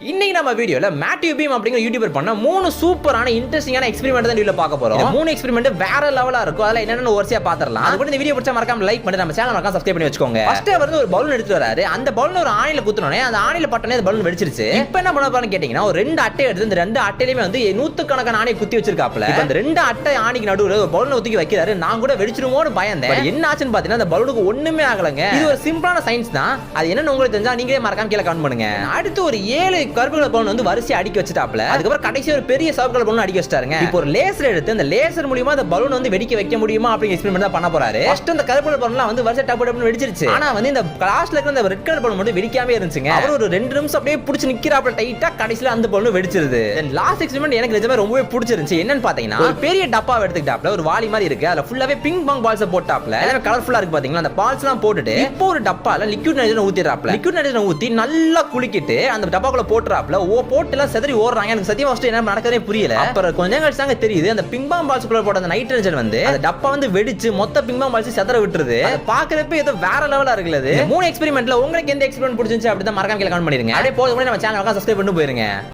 இன்னைக்கு நம்ம வீடியோல மேத்யூ பீம் அப்படிங்கிற யூடியூபர் பண்ண 3 சூப்பரான இன்ட்ரெஸ்டிங்கான எக்ஸ்பெரிமெண்ட் தான் வீடியோல பார்க்க போறோம். 3 எக்ஸ்பெரிமெண்ட் வேற லெவலா இருக்கும். அதல என்னென்ன வரிசையா பாத்துறலாம். அதுக்கு இந்த வீடியோ பிடிச்சா மறக்காம லைக் பண்ணி நம்ம சேனலை மறக்காம சப்ஸ்கிரைப் பண்ணி வச்சுக்கோங்க. ஃபர்ஸ்ட் அவர் ஒரு பலூன் எடுத்து வராரு. அந்த பலூன் ஒரு ஆணில குத்துனோனே அந்த ஆணில பட்டனே அந்த பலூன் வெடிச்சிருச்சு. இப்போ என்ன பண்ண போறான்னு கேட்டீங்கன்னா ஒரு 2 அட்டை எடுத்து இந்த 2 அட்டையிலயுமே வந்து 100 கணக்கான ஆணியை குத்தி வச்சிருக்காப்ல. இப்போ அந்த 2 அட்டை ஆணிக்கு நடுவுல ஒரு பலூனை ஊத்தி வைக்கிறாரு. நான் கூட வெடிச்சிருமோன்னு பயந்தேன். என்ன ஆச்சுன்னு பாத்தீங்கன்னா அந்த பலூனுக்கு ஒண்ணுமே ஆகலங்க. இது ஒரு சிம்பிளான சயின்ஸ் தான். அது என்னன்னு உங்களுக்கு தெரிஞ்சா நீங்களே மறக்காம கீழ கமெண்ட் பண்ணுங்க. அடுத்து ஒரு 7 கருப்பு பலூன் வந்து வரிசை அடிக்க வச்சிட்டாப்ல. அதுக்கப்புறம் கடைசி ஒரு பெரிய சிவப்பு கலர் பலூன் அடிக்க வச்சிட்டாருங்க. இப்போ ஒரு லேசர் எடுத்து அந்த லேசர் மூலமா அந்த பலூன் வந்து வெடிக்க வைக்க முடியுமா அப்படிங்கிற எக்ஸ்பெரிமெண்ட் தான் பண்ண போறாரு. ஃபர்ஸ்ட் அந்த கருப்பு கலர் பலூன்லாம் வந்து வரிசை டப்பு டப்புன்னு வெடிச்சிருச்சு. ஆனா வந்து இந்த லாஸ்ட்ல இருக்கிற அந்த ரெட் கலர் பலூன் மட்டும் வெடிக்காம இருந்துச்சுங்க. அவர் ஒரு 2 நிமிஷம் அப்படியே புடிச்சு நிக்கிறாப்ல டைட்டா. கடைசில அந்த பலூன் வெடிச்சிருது. லாஸ்ட் எக்ஸ்பெரிமெண்ட் எனக்கு நிஜமா ரொம்பவே பிடிச்சிருந்துச்சு. என்னன்னு பாத்தீங்கன்னா ஒரு பெரிய டப்பாவை எடுத்துக்கிட்டாப்ல. ஒரு வாளி மாதிரி இருக்கு. அதுல ஃபுல்லாவே பிங் பாங் பால்ஸ் போட்டாப்ல. எல்லாமே கலர்ஃபுல்லா இருக்கு பாத்தீங்களா. அந்த பால்ஸ்லாம் போட்டுட்டு இப்போ ஒரு டப்பால லிக்விட் நைட்ரஜன் ஊத்திறாப்ல. லிக்விட் நைட்ரஜன் ஊத்தி நல்லா குளிக்கிட்டு அந்த டப்பாக்குள்ள போட்டுறாப்ல. போட்டுலாம் செதறி ஓடுறாங்க. எனக்கு சத்தியமா ஃபர்ஸ்ட் என்ன நடக்குதே புரியல. அப்புறம் கொஞ்ச நேரம் கழிச்சு தாங்க தெரியுது அந்த பிங் பாங் பால்ஸ்க்குள்ள போட்ட அந்த நைட்ரஜன் வந்து அந்த டப்பா வந்து வெடிச்சு மொத்த பிங் பாங் பால்ஸ் செதற விட்டுருது. அது பார்க்கறப்ப ஏதோ வேற லெவலா இருக்குல. இது 3 எக்ஸ்பெரிமெண்ட்ல உங்களுக்கு எந்த எக்ஸ்பெரிமெண்ட் பிடிச்சிருந்துச்சு அப்படி தான் மறக்காம கீழ கமெண்ட் பண்ணிருங்க. அப்படியே போதும் நம்ம சேனலுக்கு சப்ஸ்கிரைப் பண்ணி போயிருங்க.